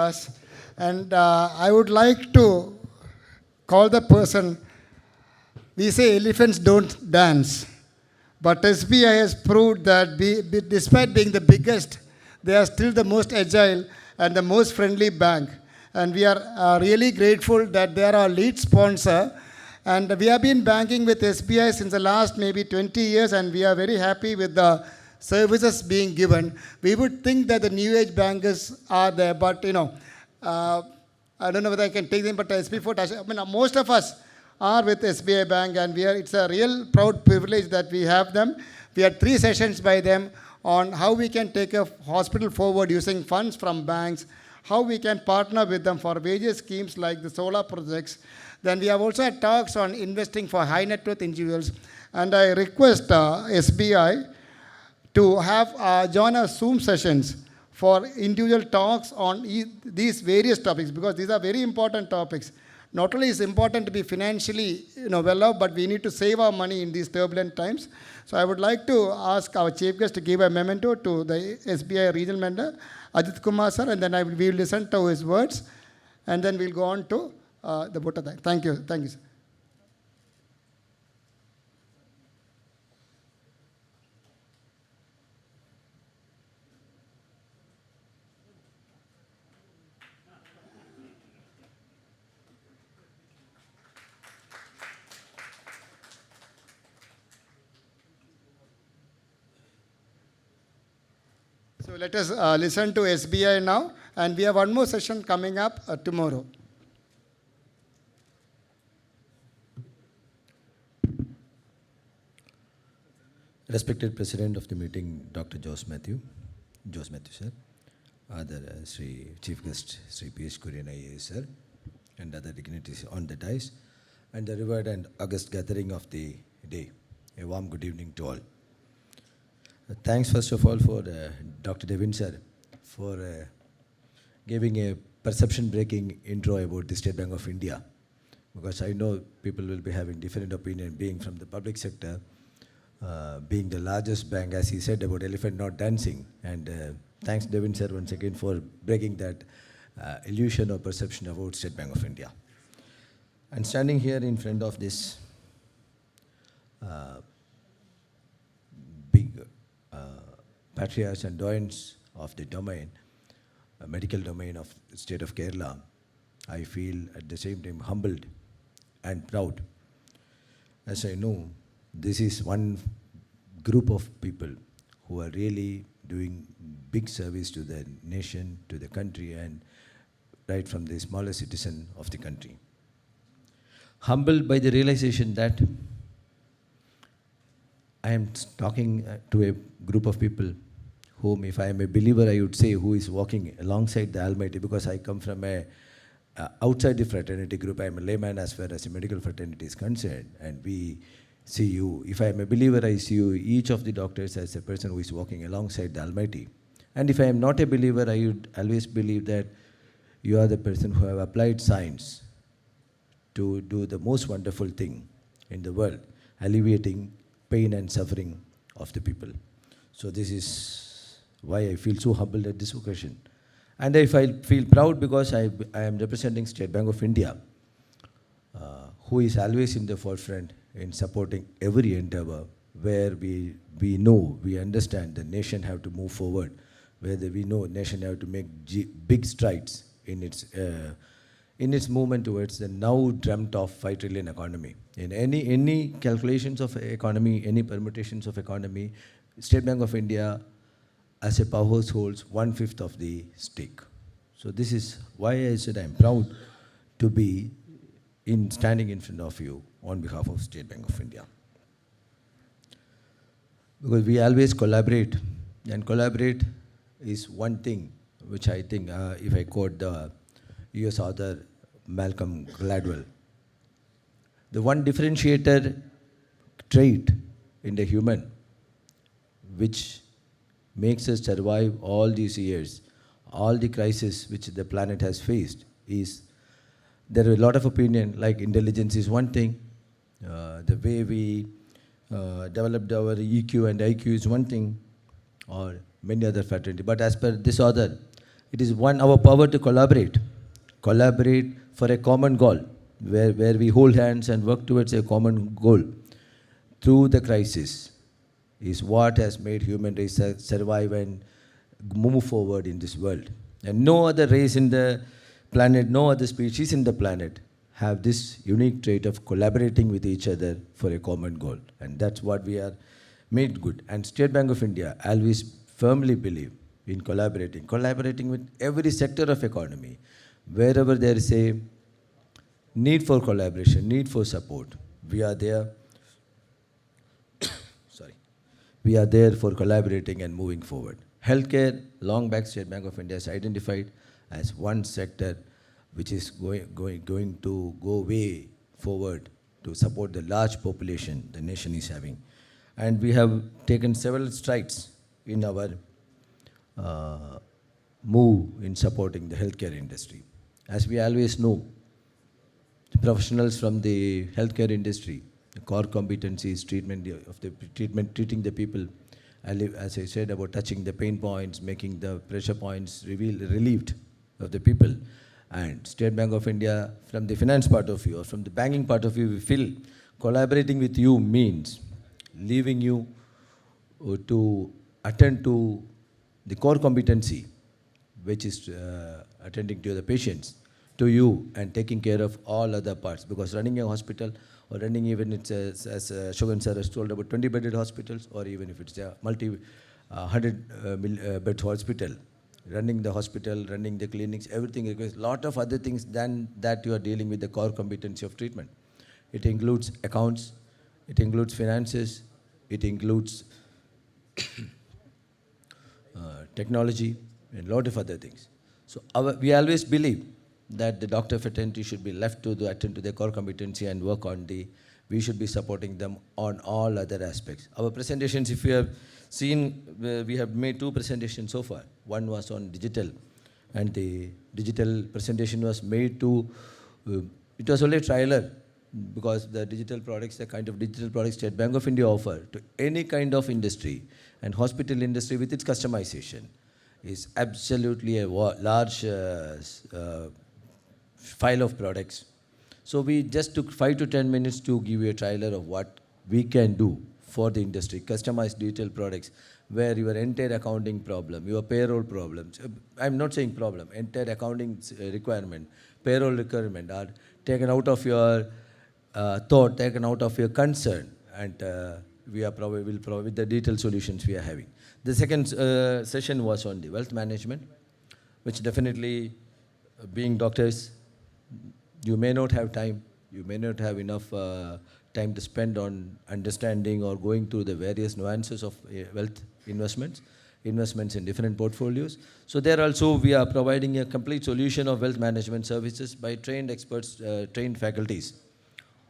us. And I would like to call the person, we say elephants don't dance, but SBI has proved that despite being the biggest, they are still the most agile and the most friendly bank. And we are really grateful that they are our lead sponsor. And we have been banking with SBI since the last maybe 20 years, and we are very happy with the services being given. We would think that the new age bankers are there, but I don't know whether I can take them, but before most of us are with SBI Bank, and it's a real proud privilege that we have them. We had 3 sessions by them on how we can take a hospital forward using funds from banks, how we can partner with them for various schemes like the solar projects. Then we have also had talks on investing for high net worth individuals. And I request SBI to have join our Zoom sessions for individual talks on these various topics, because these are very important topics. Not only is it important to be financially well off, but we need to save our money in these turbulent times. So I would like to ask our chief guest to give a memento to the SBI regional manager, Ajit Kumar sir, and then we will listen to his words, and then we'll go on to the vote of that. Thank you. Thank you, sir. So let us listen to SBI now, and we have one more session coming up tomorrow. Respected President of the meeting, Dr. Jose Matthew sir, other Sri Chief Guest, Sri QPCON2023 IAS sir, and other dignitaries on the dais, and the revered and august gathering of the day. A warm good evening to all. Thanks first of all for Dr. Devin sir for giving a perception-breaking intro about the State Bank of India, because I know people will be having different opinion, being from the public sector, being the largest bank, as he said about elephant not dancing. And thanks Devin sir once again for breaking that illusion or perception about State Bank of India. And standing here in front of this big patriarchs and doyens of the domain, medical domain of the state of Kerala, I feel at the same time humbled and proud, as I know this is one group of people who are really doing big service to the nation, to the country, and right from the smallest citizen of the country. Humbled by the realization that I am talking to a group of people whom, if I am a believer, I would say who is walking alongside the Almighty, because I come from a outside the fraternity group. I am a layman as far as the medical fraternity is concerned, and we see you. If I am a believer, I see you, each of the doctors, as a person who is walking alongside the Almighty. And if I am not a believer, I would always believe that you are the person who have applied science to do the most wonderful thing in the world, alleviating pain and suffering of the people. So this is why I feel so humbled at this occasion. And I feel proud because I am representing State Bank of India, who is always in the forefront in supporting every endeavor where we know, we understand the nation have to move forward, where we know nation have to make big strides in its movement towards the now dreamt of 5 trillion economy. In any calculations of economy, any permutations of economy, State Bank of India as a powerhouse holds 1/5 of the stake. So this is why I said I am proud to be standing in front of you on behalf of State Bank of India. Because we always collaborate, and collaborate is one thing which I think, if I quote the US author Malcolm Gladwell, the one differentiator trait in the human which makes us survive all these years, all the crises which the planet has faced, is there are a lot of opinion, like intelligence is one thing, the way we developed our EQ and IQ is one thing, or many other fraternity. But as per this author, It is our power to collaborate for a common goal, where we hold hands and work towards a common goal through the crisis is what has made human race survive and move forward in this world. And no other race in the planet, no other species in the planet have this unique trait of collaborating with each other for a common goal. And that's what we are made good. And State Bank of India always firmly believe in collaborating with every sector of economy. Wherever there is a need for collaboration, need for support, we are there. We are there for collaborating and moving forward. Healthcare, long back State Bank of India has identified as one sector which is going to go way forward to support the large population the nation is having. And we have taken several strides in our move in supporting the healthcare industry. As we always know, the professionals from the healthcare industry, the core competencies, treating the people, as I said about touching the pain points, making the pressure points relieved of the people. And State Bank of India, from the finance part of view or from the banking part of view, we feel collaborating with you means leaving you to attend to the core competency, which is attending to the patients, to you, and taking care of all other parts. Because running a hospital, or running even it's as Shogun sir has told about 20-bedded hospitals, or even if it's a multi-100-bed hospital, running the hospital, running the clinics, everything requires a lot of other things than that you are dealing with the core competency of treatment. It includes accounts, it includes finances, it includes technology, and a lot of other things. So we always believe that the doctor fraternity should be left to attend to their core competency and work on we should be supporting them on all other aspects. Our presentations, if you have seen, we have made 2 presentations so far. One was on digital, and the digital presentation was made to, it was only a trailer, because the digital products, the kind of digital products State Bank of India offer to any kind of industry, and hospital industry with its customization is absolutely a large file of products. So we just took 5 to 10 minutes to give you a trailer of what we can do for the industry, customized digital products, where your entire accounting problem, your payroll problems, I'm not saying problem, entire accounting requirement, payroll requirement are taken out of your thought, taken out of your concern, and will provide with the detailed solutions we are having. The second session was on the wealth management, which definitely, being doctors, you may not have time, you may not have enough time to spend on understanding or going through the various nuances of wealth investments in different portfolios. So there also we are providing a complete solution of wealth management services by trained experts, trained faculties,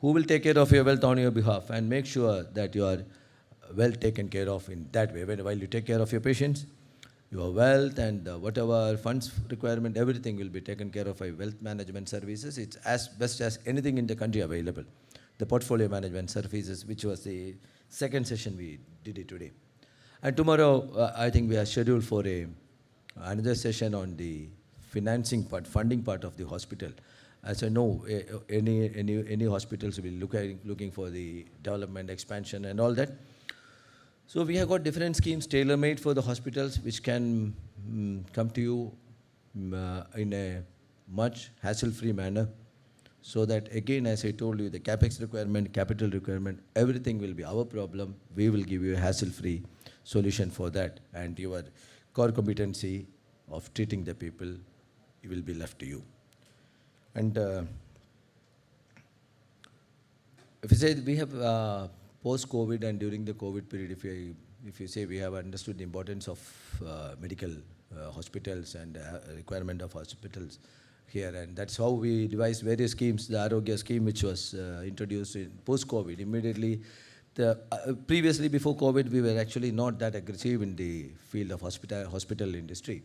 who will take care of your wealth on your behalf and make sure that you are well taken care of in that way. While you take care of your patients, your wealth and whatever funds requirement, everything will be taken care of by wealth management services. It's as best as anything in the country available. The portfolio management services, which was the second session we did it today. And tomorrow, I think we are scheduled for another session on the financing part, funding part of the hospital. As I know, any hospitals will be looking for the development, expansion, and all that. So we have got different schemes tailor-made for the hospitals, which can come to you in a much hassle-free manner, so that, again, as I told you, the capex requirement, capital requirement, everything will be our problem. We will give you a hassle-free solution for that, and your core competency of treating the people will be left to you. And if you say we have post-COVID and during the COVID period, if you say we have understood the importance of medical hospitals and requirement of hospitals here, and that's how we devised various schemes. The Arogya scheme, which was introduced in post-COVID, immediately. Previously, before COVID, we were actually not that aggressive in the field of hospital industry.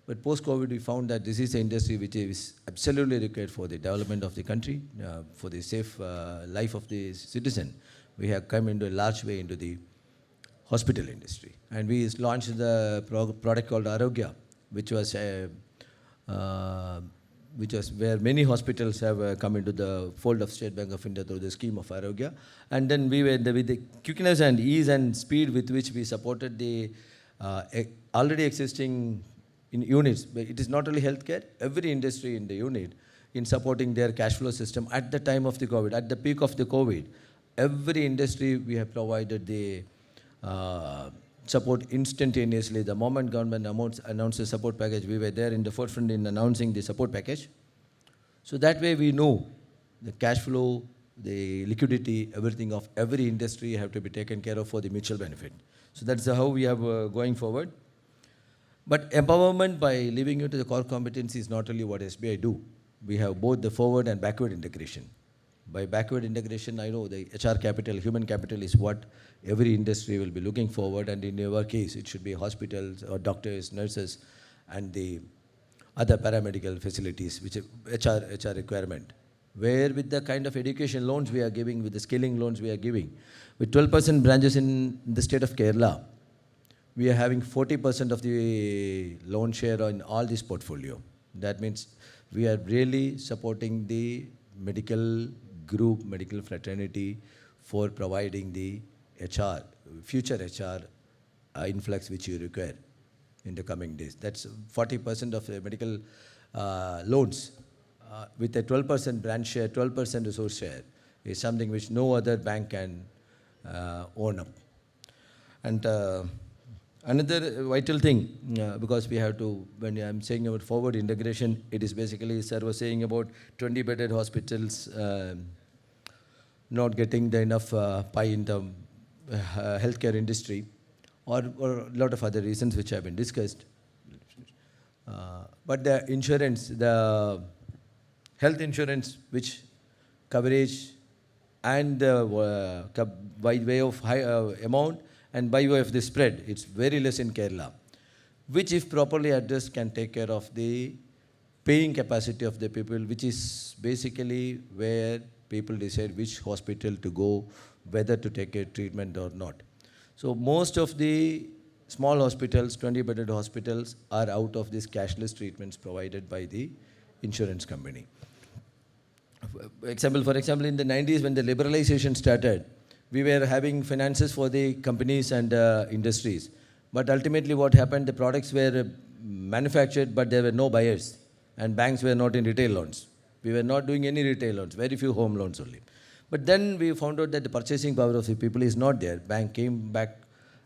But post-COVID, we found that this is an industry which is absolutely required for the development of the country, for the safe life of the citizen. We have come into a large way into the hospital industry. And we launched the product called Arogya, which was uh, which was where many hospitals have come into the fold of State Bank of India through the scheme of Arogya. And then we were, with the quickness and ease and speed with which we supported the already existing in units, but it is not only healthcare, every industry in the unit, in supporting their cash flow system at the time of the COVID, at the peak of the COVID. Every industry we have provided the support instantaneously. The moment government announced the support package, we were there in the forefront in announcing the support package. So that way we know the cash flow, the liquidity, everything of every industry have to be taken care of for the mutual benefit. So that's how we are going forward. But empowerment by leaving you to the core competency is not only what SBI do. We have both the forward and backward integration. By backward integration, I know the HR capital, human capital is what every industry will be looking forward, and in our case, it should be hospitals or doctors, nurses, and the other paramedical facilities, which are HR requirement. Where with the kind of education loans we are giving, with the skilling loans we are giving, with 12% branches in the state of Kerala, we are having 40% of the loan share on all this portfolio. That means we are really supporting the medical group, medical fraternity for providing the HR, future HR influx which you require in the coming days. That's 40% of the medical loans with a 12% branch share, 12% resource share is something which no other bank can own up. And another vital thing, because we have to, when I'm saying about forward integration, it is basically, sir was saying about 20-bedded hospitals not getting the enough pie in the healthcare industry, or a lot of other reasons which have been discussed. But the insurance, the health insurance, which coverage and by way of high amount and by way of the spread, it's very less in Kerala, which if properly addressed can take care of the paying capacity of the people, which is basically where people decide which hospital to go, whether to take a treatment or not. So most of the small hospitals, 20-bedded hospitals, are out of these cashless treatments provided by the insurance company. For example, in the 90s when the liberalization started, we were having finances for the companies and industries. But ultimately what happened, the products were manufactured, but there were no buyers. And banks were not in retail loans. We were not doing any retail loans, very few home loans only. But then we found out that the purchasing power of the people is not there. Bank came back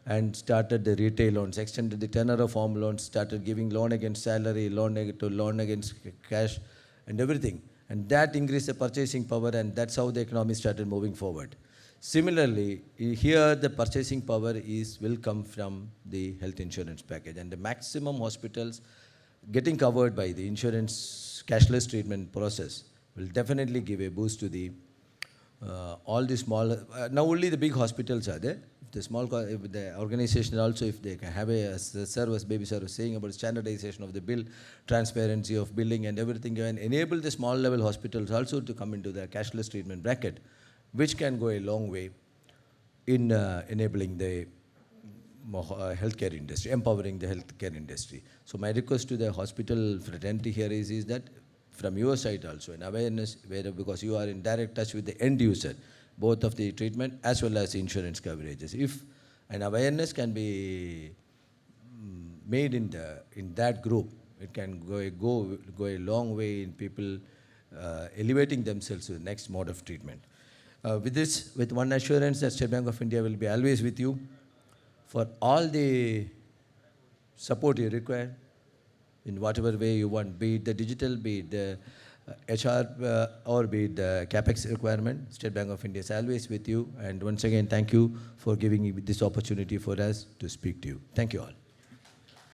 and started the retail loans, extended the tenor of home loans, started giving loan against salary, loan against cash, and everything. And that increased the purchasing power, and that's how the economy started moving forward. Similarly, here the purchasing power will come from the health insurance package, and the maximum hospitals getting covered by the insurance cashless treatment process will definitely give a boost to the all the small. Now only the big hospitals are there. The small, if the organization also, if they can have a service, baby service, saying about standardization of the bill, transparency of billing and everything, and enable the small level hospitals also to come into the cashless treatment bracket, which can go a long way in enabling the healthcare industry, empowering the healthcare industry. So my request to the hospital fraternity here is that from your side also, an awareness, because you are in direct touch with the end user, both of the treatment as well as insurance coverages. If an awareness can be made in that group, it can go a long way in people elevating themselves to the next mode of treatment. With this, with one assurance that State Bank of India will be always with you for all the support you require in whatever way you want, be it the digital, be it the HR, or be it the CapEx requirement. State Bank of India is always with you. And once again, thank you for giving me this opportunity for us to speak to you. Thank you all.